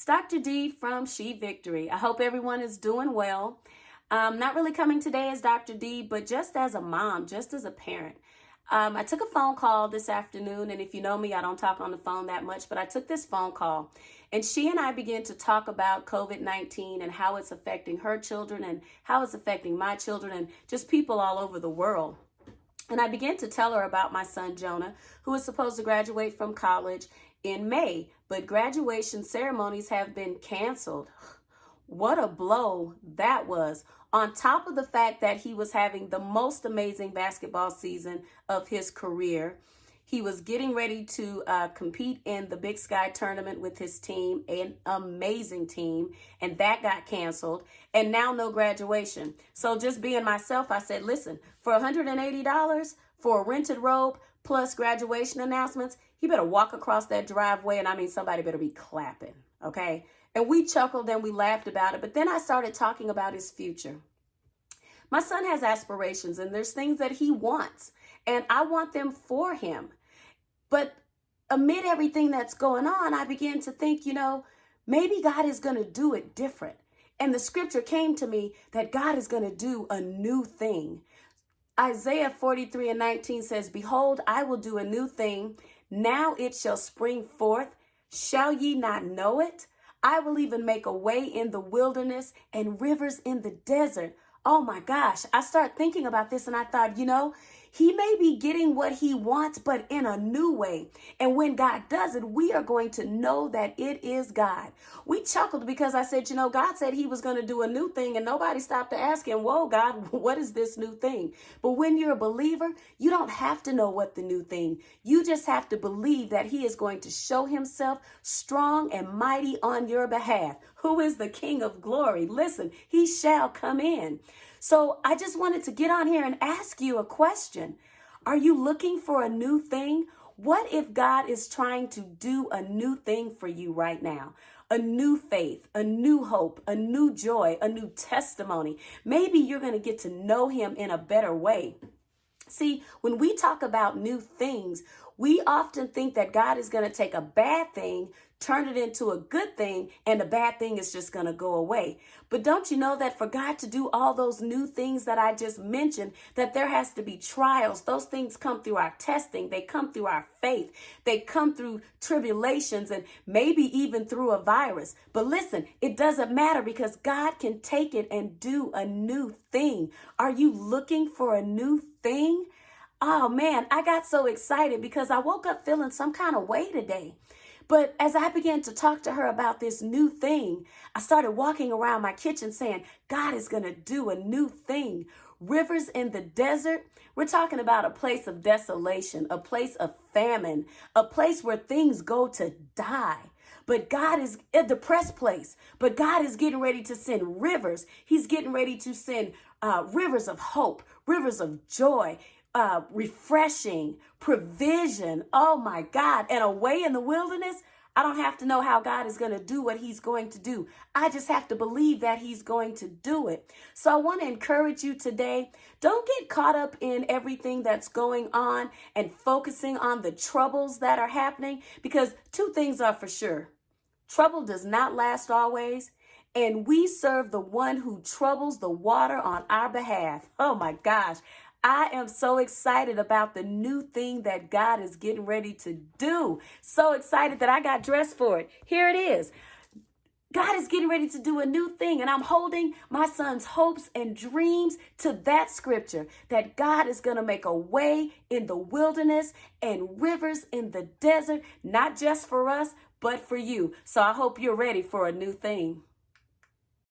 It's Dr. D from She Victory. I hope everyone is doing well. Not really coming today as Dr. D, but just as a mom, just as a parent. I took a phone call this afternoon, and if you know me, I don't talk on the phone that much, but I took this phone call, and she and I began to talk about COVID-19 and how it's affecting her children and how it's affecting my children and just people all over the world. And I began to tell her about my son, Jonah, who is supposed to graduate from college in May, but graduation ceremonies have been canceled. What a blow that was. On top of the fact that he was having the most amazing basketball season of his career. He was getting ready to compete in the Big Sky tournament with his team, an amazing team, and that got canceled. And now no graduation. So just being myself, I said, listen, for $180 for a rented robe plus graduation announcements, he better walk across that driveway, and I mean, somebody better be clapping, okay? And we chuckled and we laughed about it, but then I started talking about his future. My son has aspirations, and there's things that he wants, and I want them for him. But amid everything that's going on, I began to think, maybe God is going to do it different. And the scripture came to me that God is going to do a new thing. Isaiah 43:19 says, behold, I will do a new thing. Now it shall spring forth. Shall ye not know it? I will even make a way in the wilderness and rivers in the desert. Oh my gosh, I started thinking about this and I thought, he may be getting what he wants, but in a new way. And when God does it, we are going to know that it is God. We chuckled because I said, God said he was going to do a new thing, and nobody stopped to ask him, whoa, God, what is this new thing? But when you're a believer, you don't have to know what the new thing. You just have to believe that he is going to show himself strong and mighty on your behalf. Who is the King of glory? Listen, he shall come in. So I just wanted to get on here and ask you a question. Are you looking for a new thing? What if God is trying to do a new thing for you right now? A new faith, a new hope, a new joy, a new testimony. Maybe you're going to get to know him in a better way. See, when we talk about new things, we often think that God is going to take a bad thing, turn it into a good thing, and the bad thing is just going to go away. But don't you know that for God to do all those new things that I just mentioned, that there has to be trials. Those things come through our testing. They come through our faith. They come through tribulations and maybe even through a virus. But listen, it doesn't matter because God can take it and do a new thing. Are you looking for a new thing? Oh man, I got so excited because I woke up feeling some kind of way today. But as I began to talk to her about this new thing, I started walking around my kitchen saying, God is going to do a new thing. Rivers in the desert. We're talking about a place of desolation, a place of famine, a place where things go to die. But God is a depressed place. But God is getting ready to send rivers. He's getting ready to send rivers of hope, rivers of joy, refreshing, provision. Oh my God. And away in the wilderness, I don't have to know how God is going to do what he's going to do. I just have to believe that he's going to do it. So I want to encourage you today. Don't get caught up in everything that's going on and focusing on the troubles that are happening, because two things are for sure. Trouble does not last always. And we serve the one who troubles the water on our behalf. Oh my gosh. I am so excited about the new thing that God is getting ready to do. So excited that I got dressed for it. Here it is. God is getting ready to do a new thing, and I'm holding my son's hopes and dreams to that scripture, that God is going to make a way in the wilderness and rivers in the desert, not just for us, but for you. So I hope you're ready for a new thing.